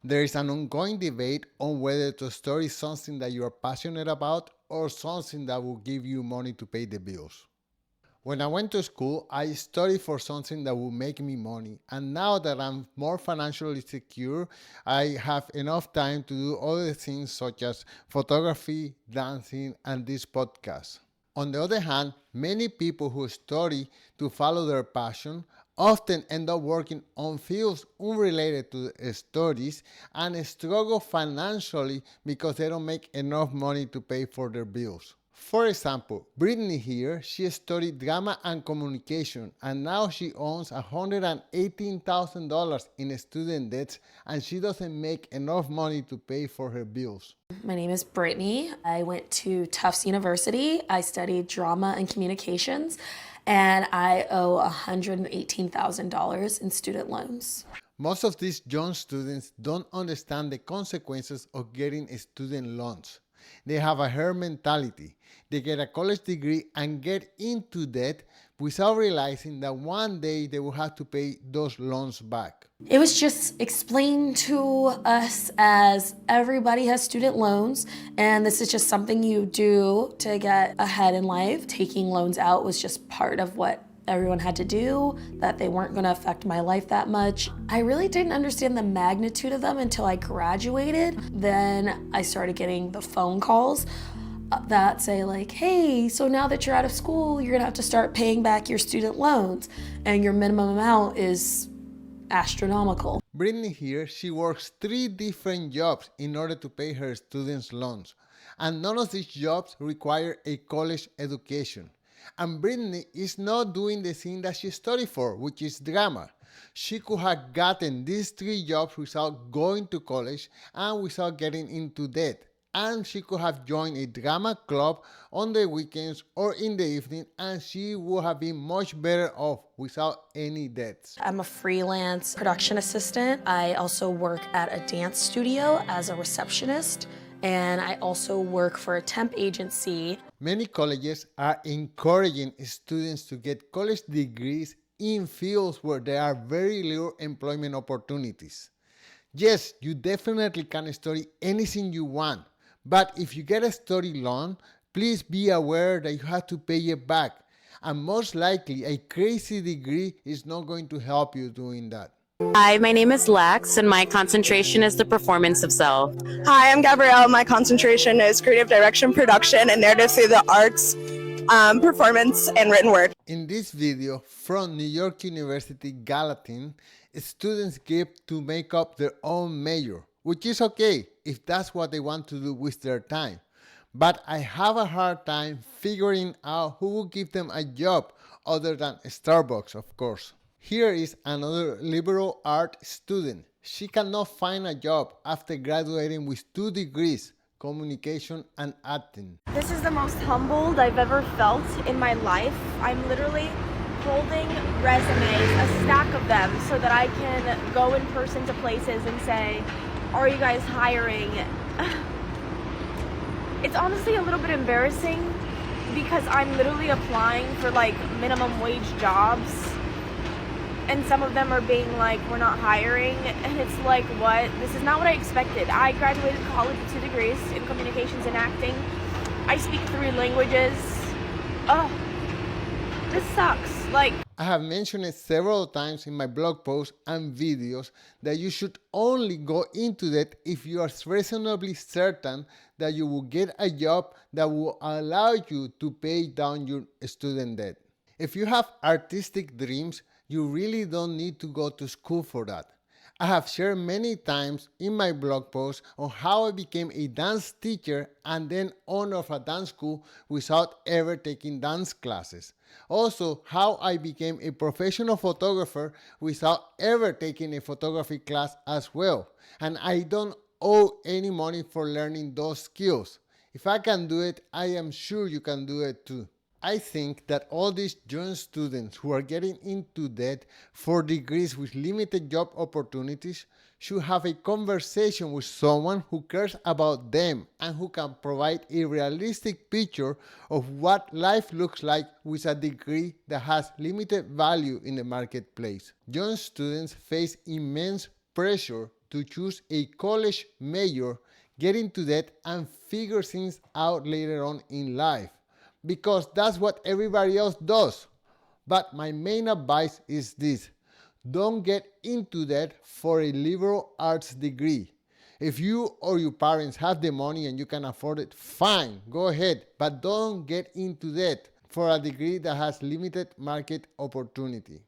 There is an ongoing debate on whether to study something that you are passionate about or something that will give you money to pay the bills. When I went to school, I studied for something that will make me money. And now that I'm more financially secure, I have enough time to do other things such as photography, dancing, and this podcast. On the other hand, many people who study to follow their passion often end up working on fields unrelated to the studies and struggle financially because they don't make enough money to pay for their bills. For example, Britney here, she studied drama and communication and now she owns $118,000 in student debts and she doesn't make enough money to pay for her bills. My name is Brittany. I went to Tufts University. I studied drama and communications, and I owe $118,000 in student loans. Most of these young students don't understand the consequences of getting student loans. They have a herd mentality. They get a college degree and get into debt without realizing that one day they will have to pay those loans back. It was just explained to us as everybody has student loans, and this is just something you do to get ahead in life. Taking loans out was just part of what everyone had to do, that they weren't going to affect my life that much. I really didn't understand the magnitude of them until I graduated. Then I started getting the phone calls that say like, hey, so now that you're out of school, you're gonna have to start paying back your student loans, and your minimum amount is astronomical. Britney here, she works 3 different jobs in order to pay her students' loans. And none of these jobs require a college education. And Britney is not doing the thing that she studied for, which is drama. She could have gotten these 3 jobs without going to college and without getting into debt. And she could have joined a drama club on the weekends or in the evening, and she would have been much better off without any debts. I'm a freelance production assistant. I also work at a dance studio as a receptionist, and I also work for a temp agency. Many colleges are encouraging students to get college degrees in fields where there are very little employment opportunities. Yes, you definitely can study anything you want, but if you get a study loan, please be aware that you have to pay it back. And most likely, a crazy degree is not going to help you doing that. Hi, my name is Lex, and my concentration is the performance of self. Hi, I'm Gabrielle. My concentration is creative direction, production, and narrative through the arts, performance, and written word. In this video from New York University Gallatin, students give to make up their own major, which is okay if that's what they want to do with their time. But I have a hard time figuring out who will give them a job other than Starbucks, of course. Here is another liberal art student. She cannot find a job after graduating with 2 degrees, communication and acting. This is the most humbled I've ever felt in my life. I'm literally holding resumes, a stack of them, so that I can go in person to places and say, are you guys hiring? It's honestly a little bit embarrassing because I'm literally applying for like minimum wage jobs, and some of them are being like, we're not hiring, and it's like, what? This is not what I expected. I graduated college with 2 degrees in communications and acting. I speak 3 languages. Oh, this sucks. Like, I have mentioned it several times in my blog posts and videos that you should only go into that if you are reasonably certain that you will get a job that will allow you to pay down your student debt. If you have artistic dreams, you really don't need to go to school for that. I have shared many times in my blog posts on how I became a dance teacher and then owner of a dance school without ever taking dance classes. Also, how I became a professional photographer without ever taking a photography class as well. And I don't owe any money for learning those skills. If I can do it, I am sure you can do it too. I think that all these young students who are getting into debt for degrees with limited job opportunities should have a conversation with someone who cares about them and who can provide a realistic picture of what life looks like with a degree that has limited value in the marketplace. Young students face immense pressure to choose a college major, get into debt, and figure things out later on in life. Because that's what everybody else does. But my main advice is this: don't get into debt for a liberal arts degree. If you or your parents have the money and you can afford it, fine, go ahead. But don't get into debt for a degree that has limited market opportunity.